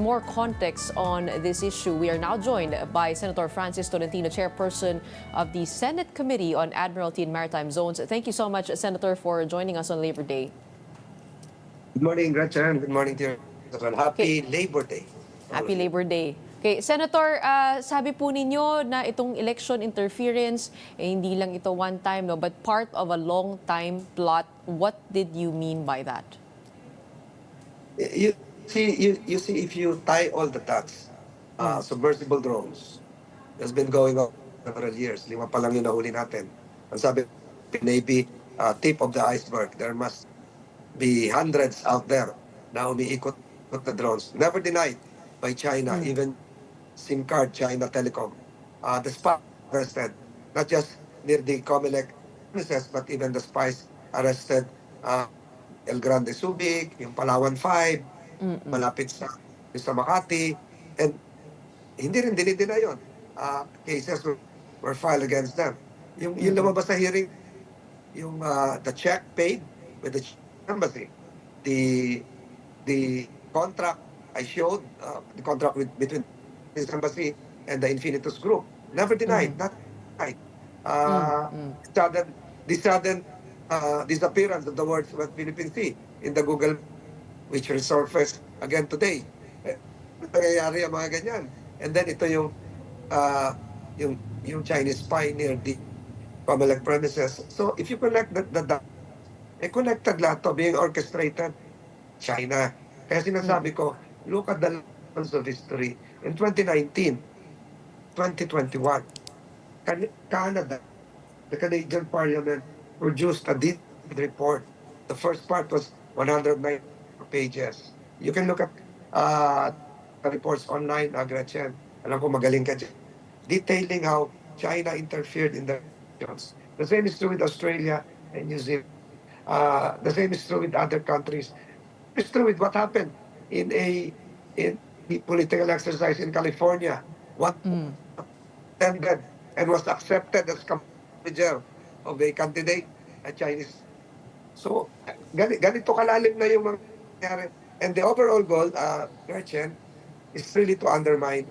more context on this issue, we are now joined by Senator Francis Tolentino, Chairperson of the Senate Committee on Admiralty and Maritime Zones. Thank you so much, Senator, for joining us on Labor Day. Good morning, Gretchen. Good morning to you. Happy Labor Day. Happy Labor Day. Okay, Senator, sabi po ninyo na itong election interference, hindi lang ito one time, no, but part of a long-time plot. What did you mean by that? You see, if you tie all the dots, submersible drones has been going on several years. 5 pa lang yung nahuli natin. Ang sabi, Navy, tip of the iceberg. There must be hundreds out there na umiikot the drones. Never denied by China, even SIM card China Telecom. The spy arrested, not just near the Comelec premises, but even the spies arrested El Grande Subic, yung Palawan 5, malapit sa Makati, and hindi rin dinidena yun. Cases were filed against them. Yung lumabas sa hearing, yung the check paid with the embassy, the contract I showed, the contract between this embassy and the Infinitus Group, never denied, not denied. The sudden disappearance of the words West Philippine Sea in the Google, which resurfaced again today. Nangyayari ang mga ganyan. And then ito yung Chinese spy near the Comelec premises. So if you connect connected lahat to, being orchestrated, China. Kaya sinasabi ko, look at the lessons of history. In 2019, 2021, Canada, the Canadian Parliament produced a detailed report. The first part was 109 pages. You can look at the reports online, Gretchen. Alam ko magaling ka dyan. Detailing how China interfered in the elections. The same is true with Australia and New Zealand. The same is true with other countries. It's true with what happened in the political exercise in California. What attended and was accepted as manager of a candidate, a Chinese. So, ganito kalalim na yung mga nangyari. And the overall goal, Gretchen, is really to undermine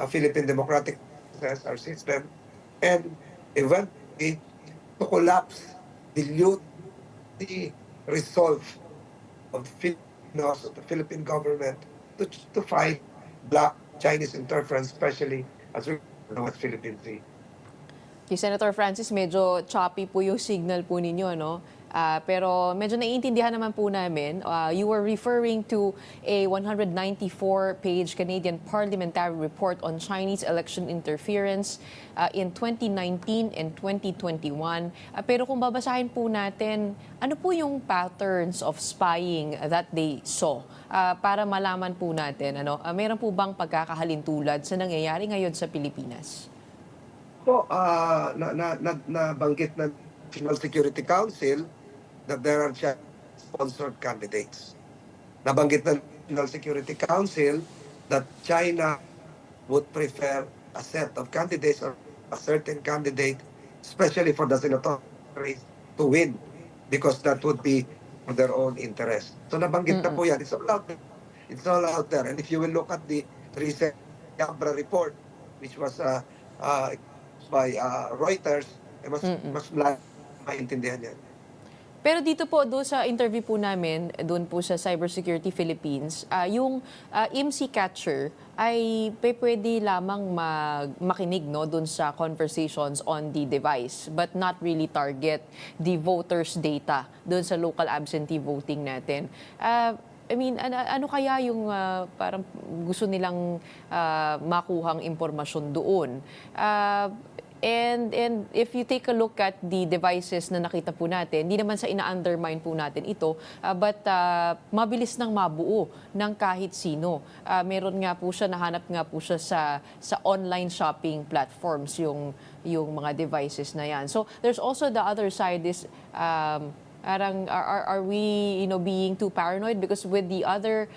Philippine democratic process, our system, and eventually to collapse, dilute the resolve of the Filipinos, of the Philippine government to fight black Chinese interference, especially as we know West Philippine Sea. Okay, Senator Francis, medyo choppy po yung signal po ninyo, no? Pero medyo naiintindihan naman po namin. You were referring to a 194-page Canadian parliamentary report on Chinese election interference in 2019 and 2021. Pero kung babasahin po natin, ano po yung patterns of spying that they saw? Para malaman po natin, meron po bang pagkakahalintulad sa nangyayari ngayon sa Pilipinas? So, nabanggit ng National Security Council that there are sponsored candidates. Nabanggit ng National Security Council that China would prefer a set of candidates or a certain candidate, especially for the senatorial race, to win because that would be for their own interest. So nabanggit na po yan. It's all out there. It's all out there. And if you will look at the recent Yabra report, which was by Reuters, mas maintindihan yan. Pero dito po, doon sa interview po namin, doon po sa Cybersecurity Philippines, yung IMSI catcher ay pwede lamang makinig, no, doon sa conversations on the device, but not really target the voters' data doon sa local absentee voting natin. I mean, ano kaya yung parang gusto nilang makuhang impormasyon doon? And if you take a look at the devices na nakita po natin, hindi naman sa ina-undermine po natin ito, but mabilis nang mabuo ng kahit sino. Meron nga po siya, nahanap nga po siya sa online shopping platforms, yung mga devices na yan. So there's also the other side is, are we being too paranoid because with the other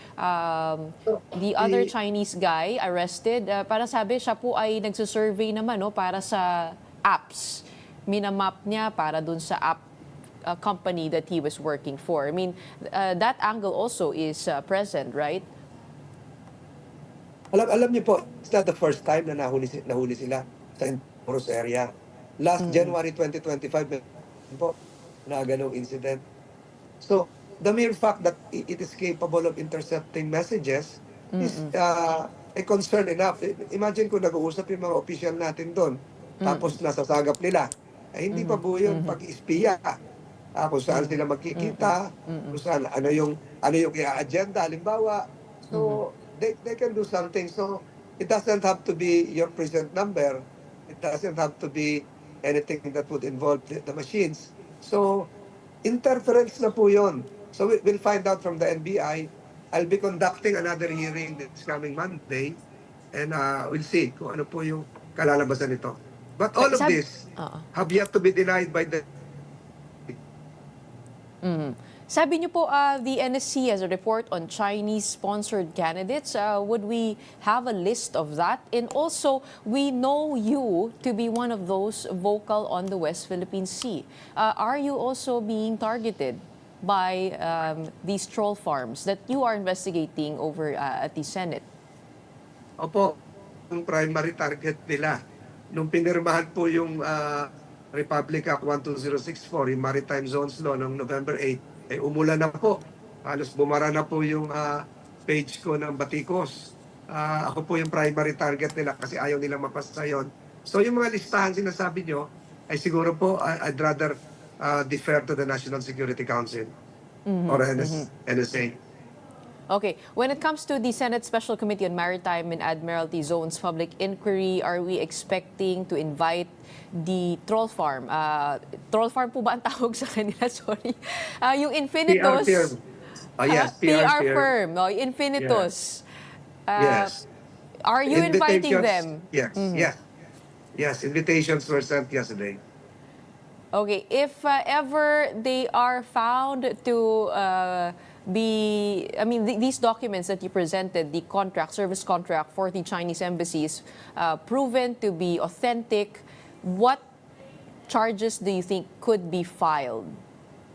Chinese guy arrested, parang sabi siya po ay nagsusurvey naman, no, para sa apps, minamap niya para dun sa app company that he was working for. I mean, that angle also is present, right? Alam niyo po, it's not the first time na nahuli sila sa Intramuros area. Last January 2025 meron po na ganong incident. So, the mere fact that it is capable of intercepting messages is a concern enough. Imagine kung nag-uusap yung mga official natin doon, tapos nasasagap nila. Eh, hindi pa po yun pag-ispiya. Kung saan sila magkikita, kung saan, ano yung i-agenda, halimbawa. So, they can do something. So, it doesn't have to be your present number. It doesn't have to be anything that would involve the machines. So, interference na po yun. So, we'll find out from the NBI. I'll be conducting another hearing this coming Monday, and we'll see kung ano po yung kalalabasan nito. But all of this have yet to be denied by the Sabi niyo po, the NSC has a report on Chinese-sponsored candidates. Would we have a list of that? And also, we know you to be one of those vocal on the West Philippine Sea. Are you also being targeted by these troll farms that you are investigating over at the Senate? Opo, yung primary target nila. Nung pinirmahan po yung Republic Act 12064, yung Maritime Zones Law noong November 8, eh umulan na po. Halos bumara na po yung page ko ng Batikos. Ako po yung primary target nila kasi ayaw nilang mapasa yun. So yung mga listahan sinasabi nyo, ay siguro po I'd rather defer to the National Security Council or NSA. Okay. When it comes to the Senate Special Committee on Maritime and Admiralty Zones public inquiry, are we expecting to invite the troll farm? Troll farm po ba ang tawag sa kanila? Sorry. Yung Infinitos. PR firm. Yes, PR firm. No? Infinitos. Yes. Are you inviting them? Yes, yes, invitations were sent yesterday. Okay, if ever they are found to these documents that you presented, the service contract for the Chinese embassies, proven to be authentic, what charges do you think could be filed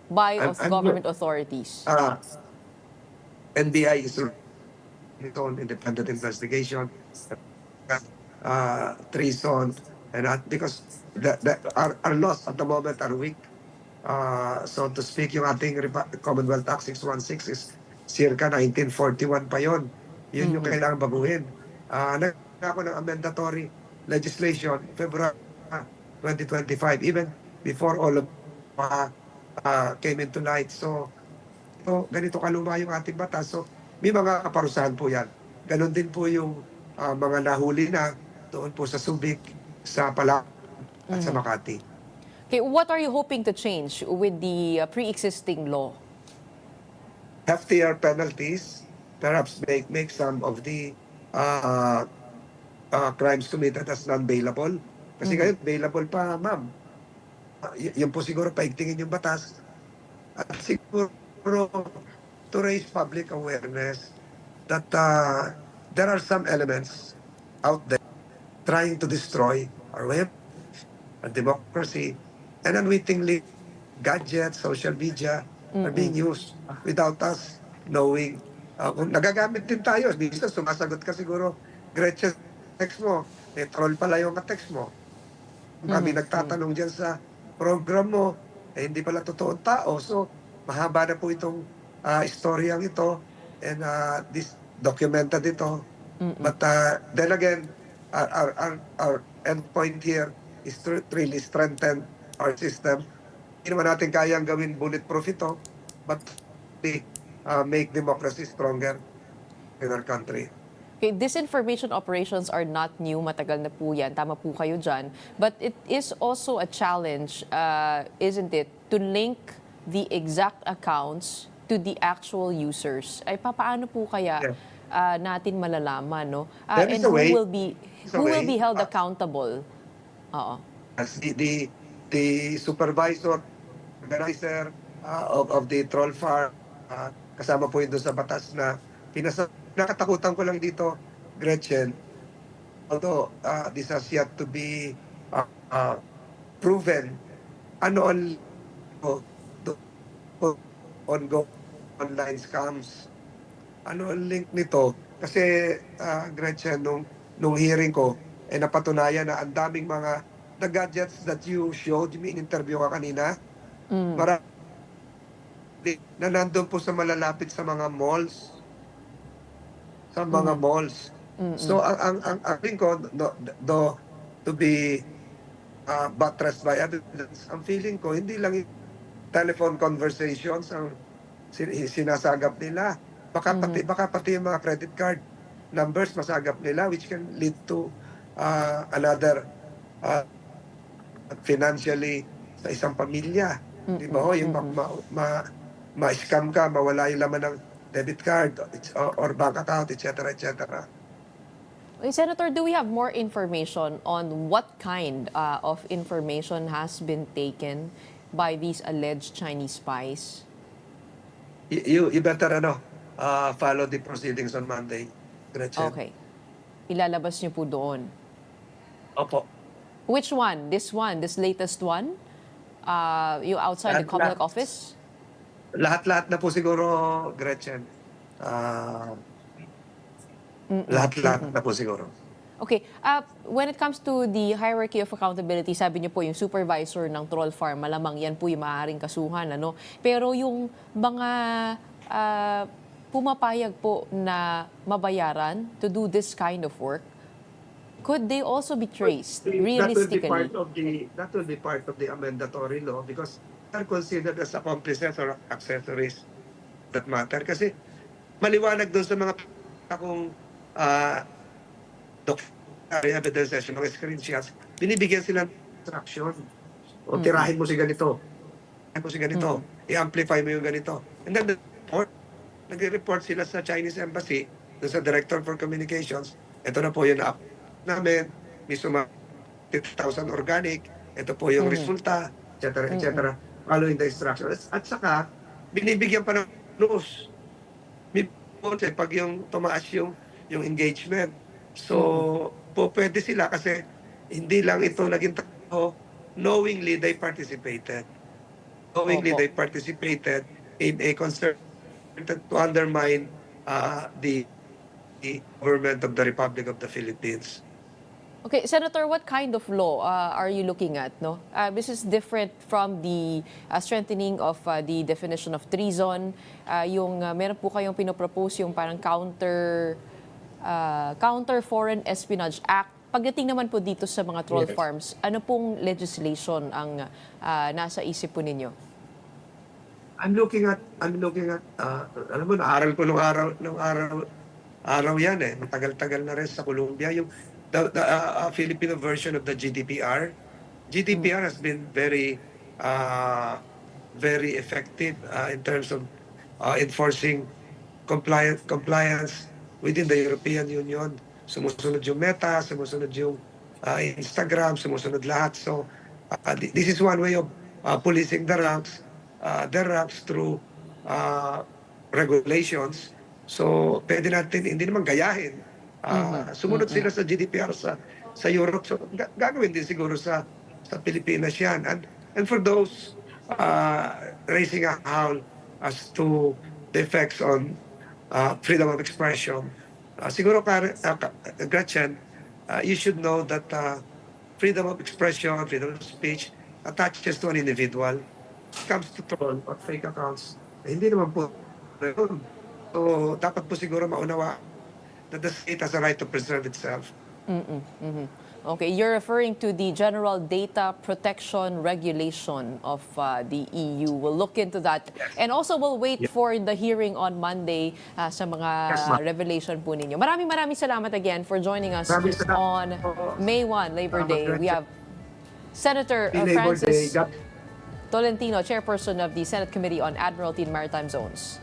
by government authorities? NBI is its own independent investigation, treason, and because our laws at the moment are weak. So to speak, yung ating Commonwealth Act 616 is circa 1941 pa yon. Yun yung kailangan baguhin. Nagkako ng amendatory legislation February 2025, even before all of came into light. So ganito kaluma yung ating batas. So may mga kaparusahan po yan. Ganon din po yung mga nahuli na doon po sa Subic, sa Palawan at sa Makati. Okay, what are you hoping to change with the pre-existing law? Heftier penalties, perhaps make some of the crimes committed as non-bailable. Kasi ngayon, bailable pa, ma'am. Yun po siguro paigtingin yung batas. At siguro to raise public awareness that there are some elements out there trying to destroy our way of democracy, and unwittingly, gadgets, social media are being used without us knowing. Kung nagagamit din tayo, minsan sumasagot ka siguro, Gretchen, text mo, troll pala yung text mo. Kami nagtatanong dyan sa program mo, hindi pala totoong tao. So, mahaba na po itong istoryang ito, and this documented ito. But then again, our end point here is to really strengthen our system. Hindi naman natin kayang gawin bulletproof ito, but make democracy stronger in our country. Okay, disinformation operations are not new. Matagal na po yan. Tama po kayo dyan. But it is also a challenge, isn't it, to link the exact accounts to the actual users. Ay, paano po kaya natin malalaman, no? And who will be held accountable? Oo. As the supervisor, organizer of the troll farm, kasama po yun doon sa batas na nakatakutan ko lang dito, Gretchen, although this has yet to be proven, ongoing online scams, ang link nito Kasi, Gretchen, nung hearing ko, napatunayan na ang daming mga the gadgets that you showed, may in-interview ka kanina, marami na nandun po sa malalapit sa mga malls, So, ang feeling ko, to be buttressed by evidence, ang feeling ko, hindi lang yung telephone conversations ang sinasagap nila. Baka pati yung mga credit card numbers masagap nila, which can lead to another uh, financially sa isang pamilya. Di ba? Yung ma-scam ka, mawala yung laman ng debit card or bank account, etc. etc. Senator, do we have more information on what kind of information has been taken by these alleged Chinese spies? You better follow the proceedings on Monday, Gretchen. Okay. Ilalabas niyo po doon. Opo. Which one? This latest one? Yung outside the Commonwealth Office? Lahat-lahat na po siguro, Gretchen. Lahat-lahat na po siguro. Okay. When it comes to the hierarchy of accountability, sabi niyo po yung supervisor ng troll farm, malamang yan po yung maaaring kasuhan. Ano? Pero yung mga pumapayag po na mabayaran to do this kind of work, could they also be traced realistically? That will be part of the amendatory law because they're considered as accomplices or accessories that matter. Kasi maliwanag doon sa mga akong documentary evidences, yung mga screenshots, binibigyan sila ng instruction. O tirahin mo si ganito. Tirahin mo si ganito. I-amplify mo yung ganito. And then the report, nag-report sila sa Chinese Embassy, doon sa Director for Communications. Ito na po yung namin, may 50,000 organic, ito po yung resulta, etc. etc. Following the instructions. At saka, binibigyan pa ng rules. May pag yung tumaas yung engagement. So, pwede sila kasi hindi lang ito naging tao, knowingly they participated. They participated in a concert to undermine the government of the Republic of the Philippines. Okay, Senator, what kind of law are you looking at? No, this is different from the strengthening of the definition of treason. Meron po kayong pinopropose yung parang counter Foreign Espionage Act. Pagdating naman po dito sa mga troll farms, ano pong legislation ang nasa isip po ninyo? I'm looking at alam mo, naaral ko nung araw yan matagal-tagal na rin sa Colombia yung the Filipino version of the GDPR. GDPR has been very effective in terms of enforcing compliance within the European Union. Sumusunod yung Meta, sumusunod yung Instagram, sumusunod lahat. So this is one way of policing their ranks through regulations. So pwede natin hindi naman gayahin. Sumunod sila sa GDPR sa Europe. So gagawin din siguro sa Pilipinas yan. And for those raising a howl as to the effects on freedom of expression, siguro Gretchen, you should know that freedom of expression, freedom of speech attaches to an individual. It comes to troll or fake accounts, hindi naman po yun. So dapat po siguro maunawa that the state has a right to preserve itself. Okay, you're referring to the General Data Protection Regulation of the EU. We'll look into that. Yes. And also we'll wait for the hearing on Monday sa mga revelation po ninyo. Maraming salamat again for joining us on May 1, Labor Day. We have Senator Francis Tolentino, Chairperson of the Senate Committee on Admiralty and Maritime Zones.